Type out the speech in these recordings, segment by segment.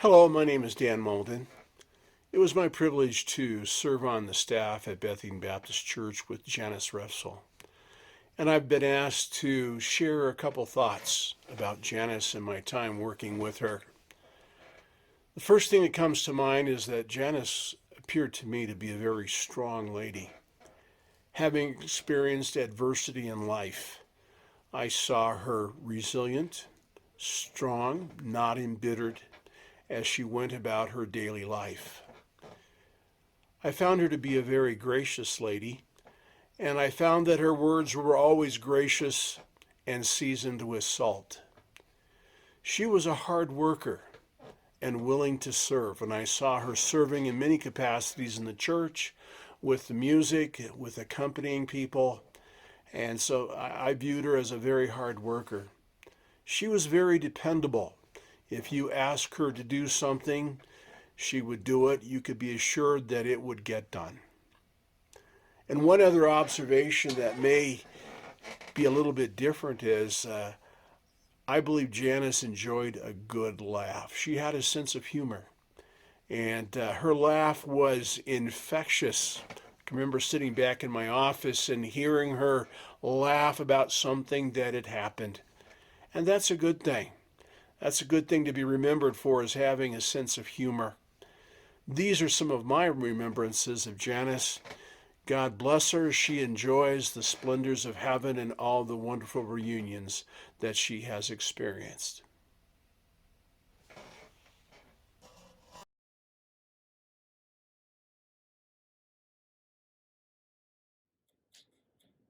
Hello, my name is Dan Molden. It was my privilege to serve on the staff at Bethany Baptist Church with Janice Refsell. And I've been asked to share a couple thoughts about Janice and my time working with her. The first thing that comes to mind is that Janice appeared to me to be a very strong lady. Having experienced adversity in life, I saw her resilient, strong, not embittered, as she went about her daily life. I found her to be a very gracious lady, and I found that her words were always gracious and seasoned with salt. She was a hard worker and willing to serve, and I saw her serving in many capacities in the church, with the music, with accompanying people, and so I viewed her as a very hard worker. She was very dependable. If you asked her to do something, she would do it. You could be assured that it would get done. And one other observation that may be a little bit different is I believe Janice enjoyed a good laugh. She had a sense of humor, and her laugh was infectious. I can remember sitting back in my office and hearing her laugh about something that had happened. And that's a good thing. That's a good thing to be remembered for, is having a sense of humor. These are some of my remembrances of Janice. God bless her. She enjoys the splendors of heaven and all the wonderful reunions that she has experienced.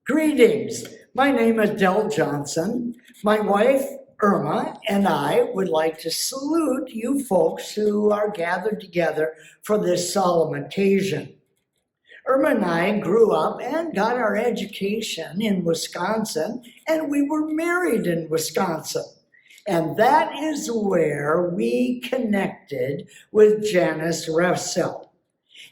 Greetings. My name is Del Johnson. My wife, Irma, and I would like to salute you folks who are gathered together for this solemn occasion. Irma and I grew up and got our education in Wisconsin, and we were married in Wisconsin. And that is where we connected with Janice Refsell.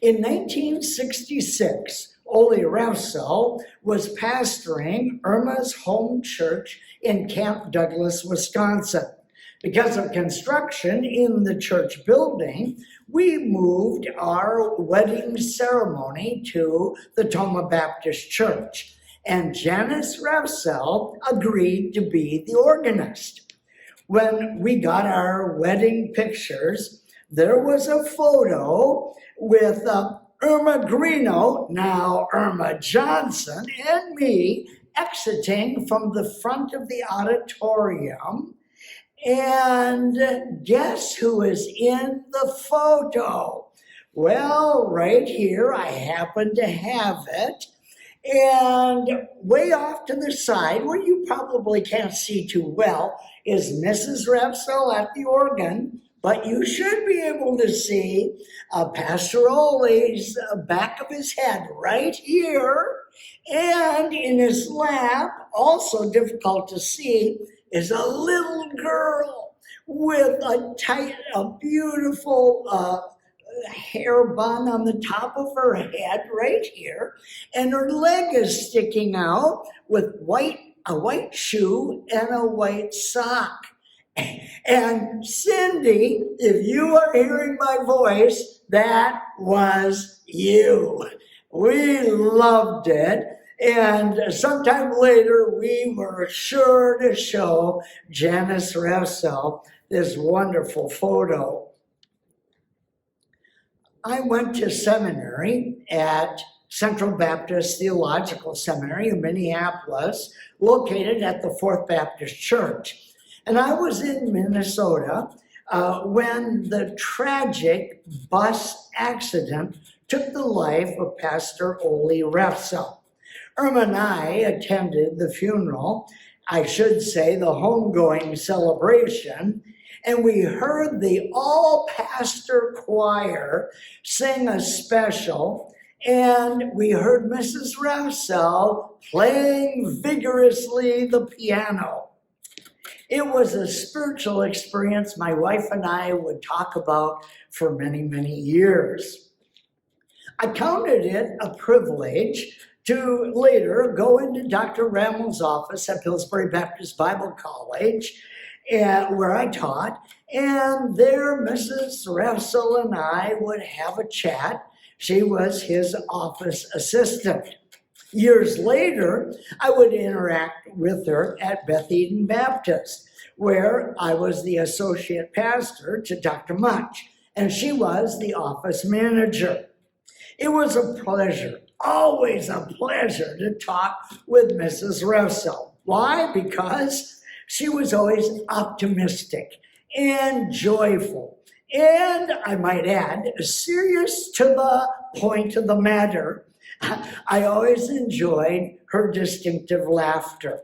In 1966, Ole Refsell was pastoring Irma's home church in Camp Douglas, Wisconsin. Because of construction in the church building, we moved our wedding ceremony to the Toma Baptist Church, and Janice Refsell agreed to be the organist. When we got our wedding pictures, there was a photo with Irma Greeno, now Irma Johnson, and me exiting from the front of the auditorium. And guess who is in the photo? Well, right here, I happen to have it. And way off to the side, where you probably can't see too well, is Mrs. Refsell at the organ. But you should be able to see Pastor Ole's back of his head right here. And in his lap, also difficult to see, is a little girl with a beautiful hair bun on the top of her head right here. And her leg is sticking out with a white shoe and a white sock. And Cindy, if you are hearing my voice, that was you. We loved it. And sometime later, we were sure to show Janice Refsell this wonderful photo. I went to seminary at Central Baptist Theological Seminary in Minneapolis, located at the Fourth Baptist Church. And I was in Minnesota when the tragic bus accident took the life of Pastor Ole Refsell. Irma and I attended the funeral, I should say the homegoing celebration, and we heard the all-pastor choir sing a special, and we heard Mrs. Refsell playing vigorously the piano. It was a spiritual experience my wife and I would talk about for many, many years. I counted it a privilege to later go into Dr. Rammel's office at Pillsbury Baptist Bible College where I taught, and there Mrs. Refsell and I would have a chat. She was his office assistant. Years later, I would interact with her at Beth Eden Baptist, where I was the associate pastor to Dr. Munch, and she was the office manager. It was a pleasure, always a pleasure to talk with Mrs. Refsell. Why? Because she was always optimistic and joyful, and I might add, serious to the point of the matter. I always enjoyed her distinctive laughter.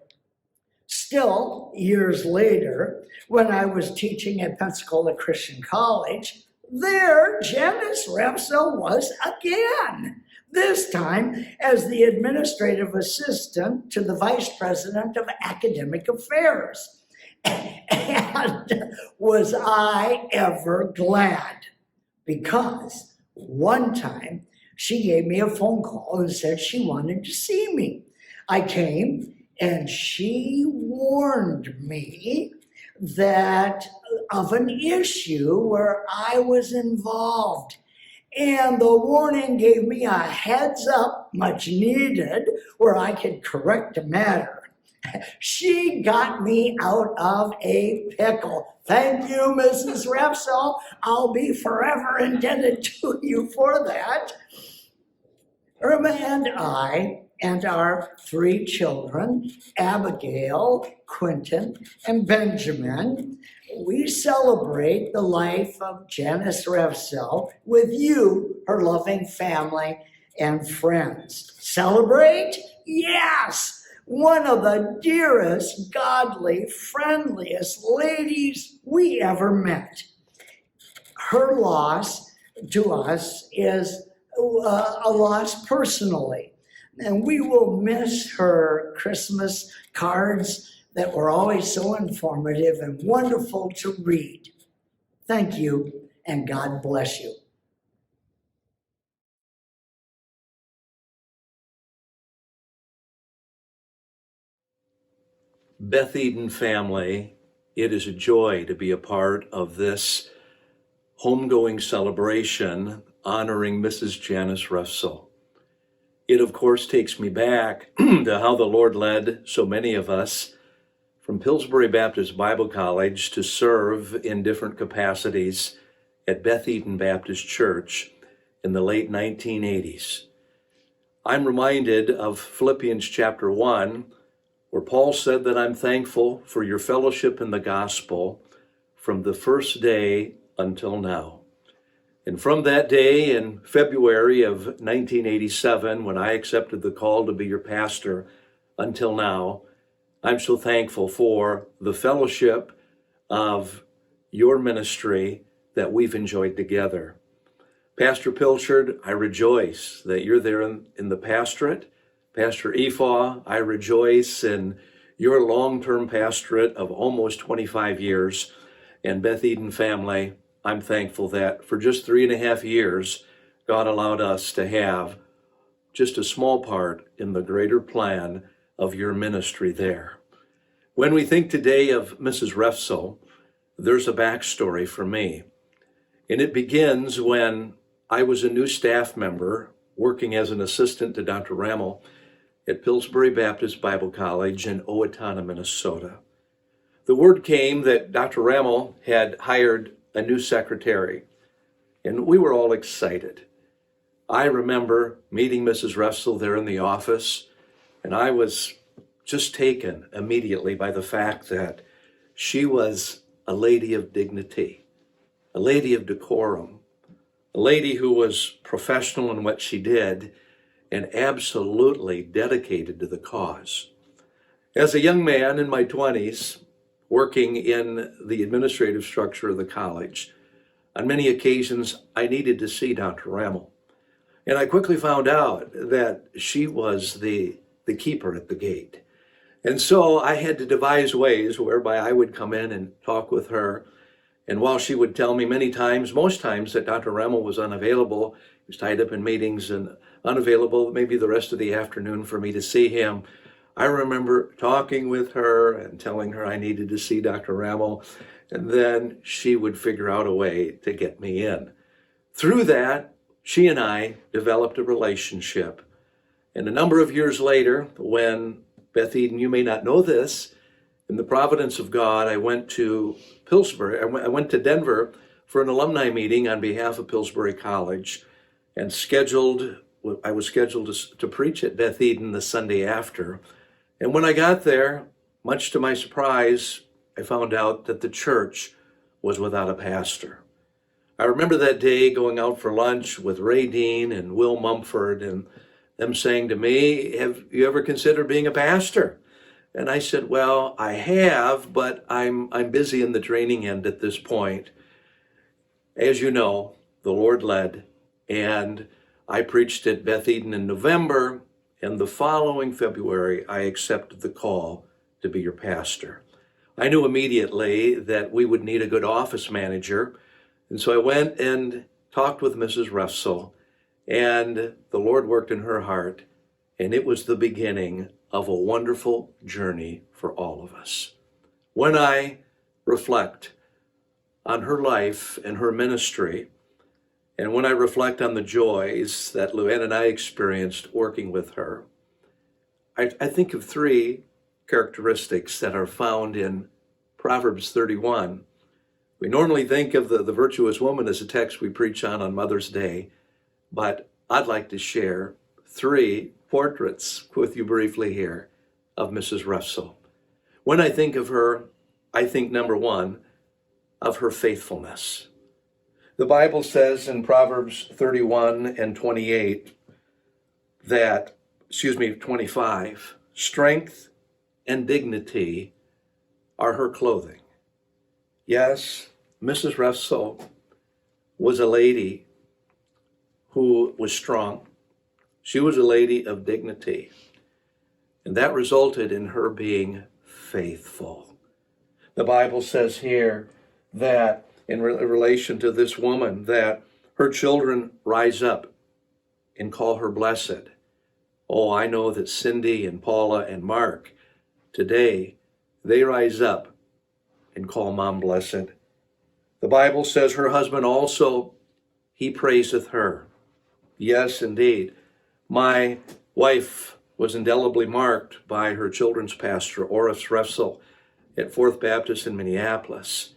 Still, years later, when I was teaching at Pensacola Christian College, there Janice Refsell was again, this time as the administrative assistant to the vice president of academic affairs. And was I ever glad? Because one time she gave me a phone call and said she wanted to see me. I came and she warned me that of an issue where I was involved. And the warning gave me a heads up, much needed, where I could correct a matter. She got me out of a pickle. Thank you, Mrs. Refsell. I'll be forever indebted to you for that. Irma and I and our 3 children, Abigail, Quentin, and Benjamin, we celebrate the life of Janice Refsell with you, her loving family and friends. Celebrate? Yes! One of the dearest, godly, friendliest ladies we ever met. Her loss to us is a loss personally. And we will miss her Christmas cards that were always so informative and wonderful to read. Thank you, and God bless you. Beth Eden family, it is a joy to be a part of this homegoing celebration honoring Mrs. Janice Refsell. It, of course, takes me back to how the Lord led so many of us from Pillsbury Baptist Bible College to serve in different capacities at Beth Eden Baptist Church in the late 1980s. I'm reminded of Philippians chapter 1, where Paul said that I'm thankful for your fellowship in the gospel from the first day until now. And from that day in February of 1987, when I accepted the call to be your pastor until now, I'm so thankful for the fellowship of your ministry that we've enjoyed together. Pastor Pilchard, I rejoice that you're there in the pastorate. Pastor Efaw, I rejoice in your long-term pastorate of almost 25 years. And Beth Eden family, I'm thankful that for just 3.5 years, God allowed us to have just a small part in the greater plan of your ministry there. When we think today of Mrs. Refsell, there's a backstory for me. And it begins when I was a new staff member working as an assistant to Dr. Rammel at Pillsbury Baptist Bible College in Owatonna, Minnesota. The word came that Dr. Rammel had hired a new secretary, and we were all excited. I remember meeting Mrs. Refsell there in the office, and I was just taken immediately by the fact that she was a lady of dignity, a lady of decorum, a lady who was professional in what she did and absolutely dedicated to the cause. As a young man in my 20s, working in the administrative structure of the college, on many occasions I needed to see Dr. Rammel. And I quickly found out that she was the keeper at the gate. And so I had to devise ways whereby I would come in and talk with her. And while she would tell me many times, most times, that Dr. Rammel was unavailable, he was tied up in meetings and unavailable maybe the rest of the afternoon for me to see him, I remember talking with her and telling her I needed to see Dr. Rammel, and then she would figure out a way to get me in. Through that, she and I developed a relationship. And a number of years later, when, Beth Eden, you may not know this, in the providence of God, I went to Pillsbury. I went to Denver for an alumni meeting on behalf of Pillsbury College, and I was scheduled to preach at Beth Eden the Sunday after. And when I got there, much to my surprise, I found out that the church was without a pastor. I remember that day going out for lunch with Ray Dean and Will Mumford, and them saying to me, "Have you ever considered being a pastor?" And I said, "Well, I have, but I'm busy in the training end at this point." As you know, the Lord led, and I preached at Beth Eden in November, and the following February, I accepted the call to be your pastor. I knew immediately that we would need a good office manager, and so I went and talked with Mrs. Refsell, and the Lord worked in her heart, and it was the beginning of a wonderful journey for all of us. When I reflect on her life and her ministry, and when I reflect on the joys that Luann and I experienced working with her, I think of three characteristics that are found in Proverbs 31. We normally think of the virtuous woman as a text we preach on Mother's Day, but I'd like to share three portraits with you briefly here of Mrs. Refsell. When I think of her, I think, number one, of her faithfulness. The Bible says in Proverbs 31 and 25, strength and dignity are her clothing. Yes, Mrs. Refsell was a lady who was strong. She was a lady of dignity. And that resulted in her being faithful. The Bible says here that in relation to this woman, that her children rise up and call her blessed. Oh, I know that Cindy and Paula and Mark, today, they rise up and call Mom blessed. The Bible says her husband also, he praiseth her. Yes, indeed. My wife was indelibly marked by her children's pastor, Oris Refsell, at Fourth Baptist in Minneapolis.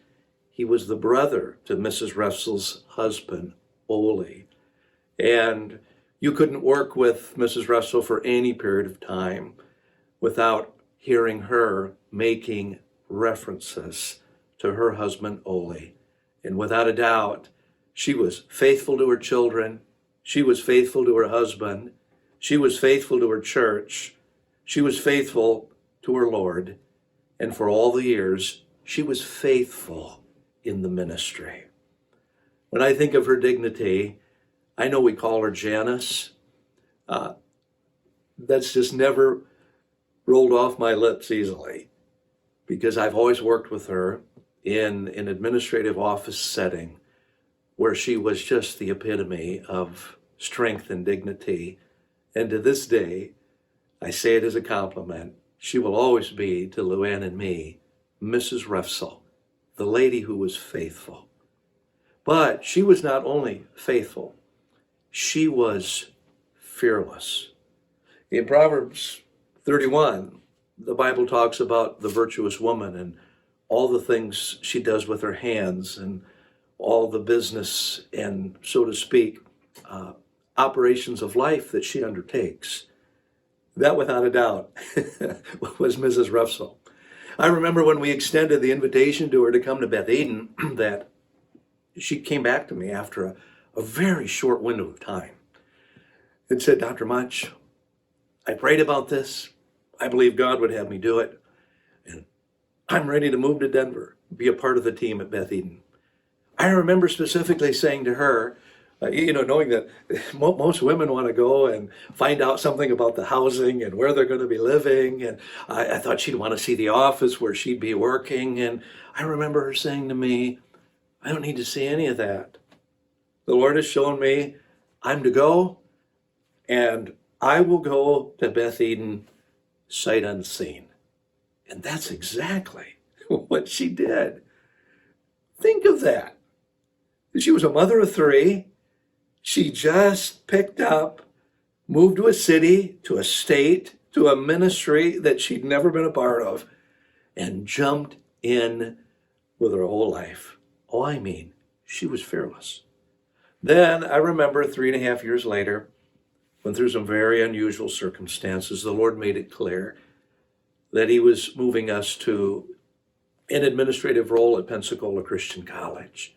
He was the brother to Mrs. Refsell's husband, Ole. And you couldn't work with Mrs. Refsell for any period of time without hearing her making references to her husband, Ole. And without a doubt, she was faithful to her children. She was faithful to her husband. She was faithful to her church. She was faithful to her Lord. And for all the years, she was faithful in the ministry. When I think of her dignity, I know we call her Janice. That's just never rolled off my lips easily, because I've always worked with her in an administrative office setting where she was just the epitome of strength and dignity. And to this day, I say it as a compliment, she will always be to Luann and me, Mrs. Refsell, the lady who was faithful. But she was not only faithful, she was fearless. In Proverbs 31, the Bible talks about the virtuous woman and all the things she does with her hands and all the business and, so to speak, operations of life that she undertakes. That, without a doubt, was Mrs. Refsell. I remember when we extended the invitation to her to come to Beth Eden, that she came back to me after a very short window of time and said, "Dr. Munch, I prayed about this. I believe God would have me do it. And I'm ready to move to Denver, be a part of the team at Beth Eden." I remember specifically saying to her, knowing that most women want to go and find out something about the housing and where they're going to be living. And I thought she'd want to see the office where she'd be working. And I remember her saying to me, "I don't need to see any of that. The Lord has shown me I'm to go, and I will go to Beth Eden sight unseen. And that's exactly what she did. Think of that. She was a mother of three. She just picked up, moved to a city, to a state, to a ministry that she'd never been a part of, and jumped in with her whole life. Oh, I mean, she was fearless. Then I remember 3.5 years later, when through some very unusual circumstances, the Lord made it clear that He was moving us to an administrative role at Pensacola Christian College.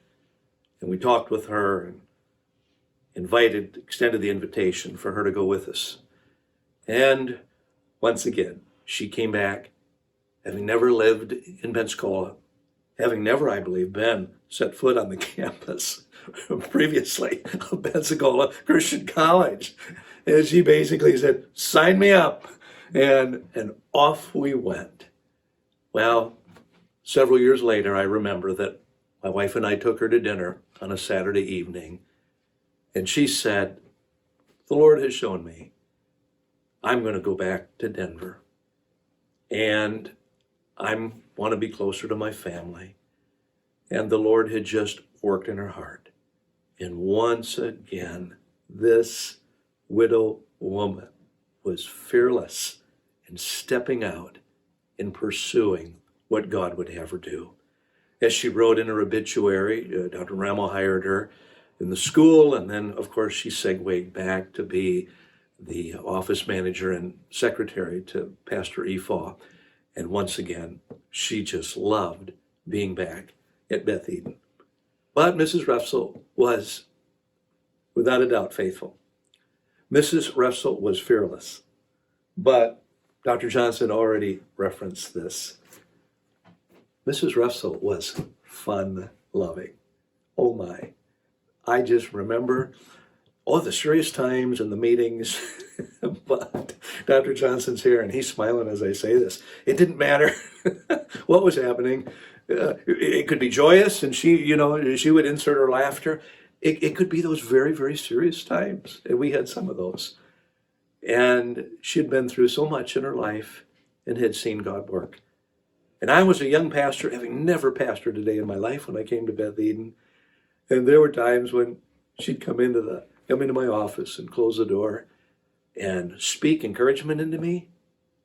And we talked with her and extended the invitation for her to go with us. And once again, she came back, having never lived in Pensacola, having never, I believe, set foot on the campus previously of Pensacola Christian College. And she basically said, sign me up. And off we went. Well, several years later, I remember that my wife and I took her to dinner on a Saturday evening. And she said, the Lord has shown me I'm going to go back to Denver. And I want to be closer to my family. And the Lord had just worked in her heart. And once again, this widow woman was fearless in stepping out and pursuing what God would have her do. As she wrote in her obituary, Dr. Ramo hired her in the school, and then, of course, she segued back to be the office manager and secretary to Pastor Efaw. And once again, she just loved being back at Beth Eden. But Mrs. Refsell was, without a doubt, faithful. Mrs. Refsell was fearless. But Dr. Johnson already referenced this. Mrs. Refsell was fun-loving. Oh my. I just remember all the serious times and the meetings, but Dr. Johnson's here and he's smiling as I say this. It didn't matter what was happening. It could be joyous and she would insert her laughter. It could be those very, very serious times. And we had some of those. And she had been through so much in her life and had seen God work. And I was a young pastor, having never pastored a day in my life when I came to Beth Eden. And there were times when she'd come into my office and close the door and speak encouragement into me,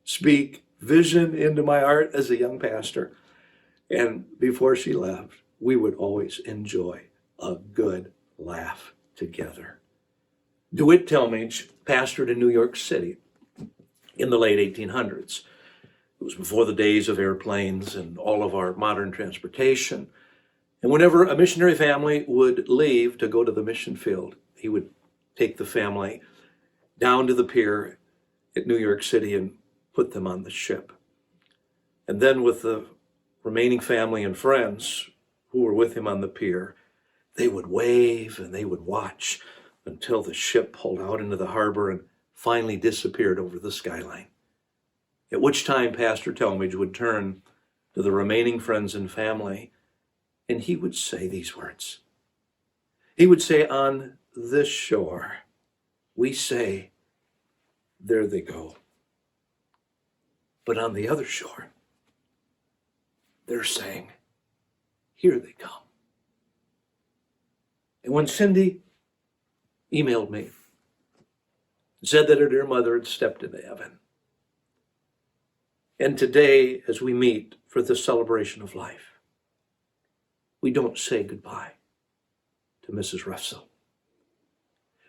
speak vision into my heart as a young pastor. And before she left, we would always enjoy a good laugh together. DeWitt Talmage pastored in New York City in the late 1800s. It was before the days of airplanes and all of our modern transportation. And whenever a missionary family would leave to go to the mission field, he would take the family down to the pier at New York City and put them on the ship. And then with the remaining family and friends who were with him on the pier, they would wave and they would watch until the ship pulled out into the harbor and finally disappeared over the skyline. At which time Pastor Talmage would turn to the remaining friends and family and he would say these words. He would say, on this shore, we say, there they go. But on the other shore, they're saying, here they come. And when Cindy emailed me, said that her dear mother had stepped into heaven. And today, as we meet for the celebration of life, we don't say goodbye to Mrs. Refsell.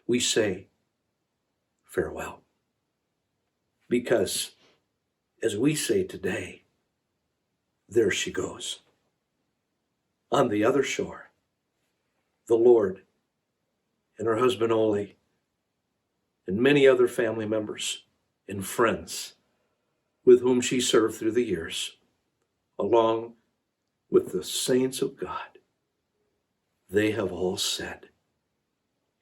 We say farewell. Because as we say today, there she goes. On the other shore, the Lord and her husband Ole and many other family members and friends with whom she served through the years, along with the saints of God, they have all said,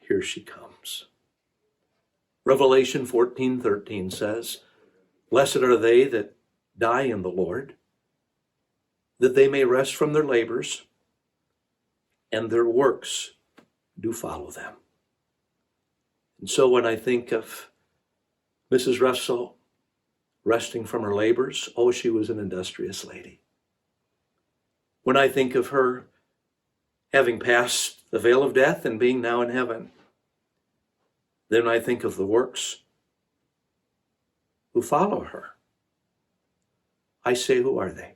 here she comes. Revelation 14:13 says, blessed are they that die in the Lord, that they may rest from their labors, and their works do follow them. And so when I think of Mrs. Refsell, resting from her labors. Oh, she was an industrious lady. When I think of her having passed the veil of death and being now in heaven, then I think of the works who follow her. I say, who are they?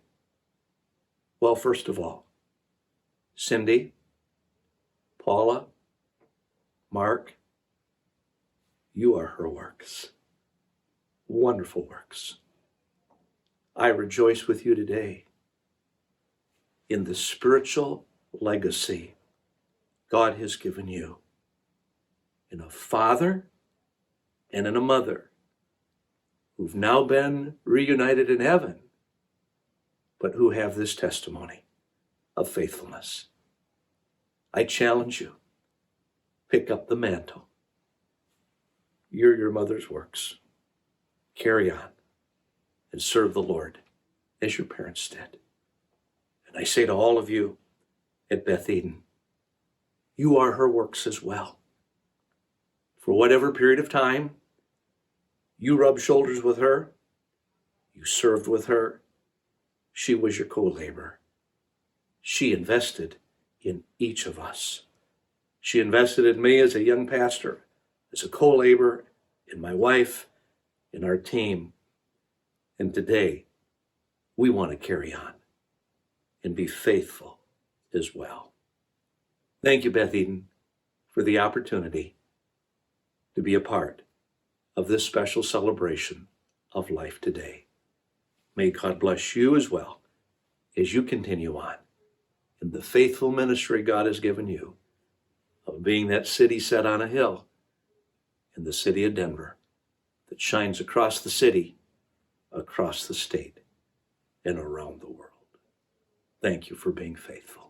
Well, first of all, Cindy, Paula, Mark, you are her works. Wonderful works. I rejoice with you today in the spiritual legacy God has given you in a father and in a mother who've now been reunited in heaven, but who have this testimony of faithfulness. I challenge you, pick up the mantle. You're your mother's works. Carry on and serve the Lord as your parents did. And I say to all of you at Beth Eden, you are her works as well. For whatever period of time you rubbed shoulders with her, you served with her, she was your co-laborer. She invested in each of us. She invested in me as a young pastor, as a co-laborer, in my wife, in our team. And today, we want to carry on and be faithful as well. Thank you, Beth Eden, for the opportunity to be a part of this special celebration of life today. May God bless you as well as you continue on in the faithful ministry God has given you of being that city set on a hill in the city of Denver that shines across the city, across the state, and around the world. Thank you for being faithful.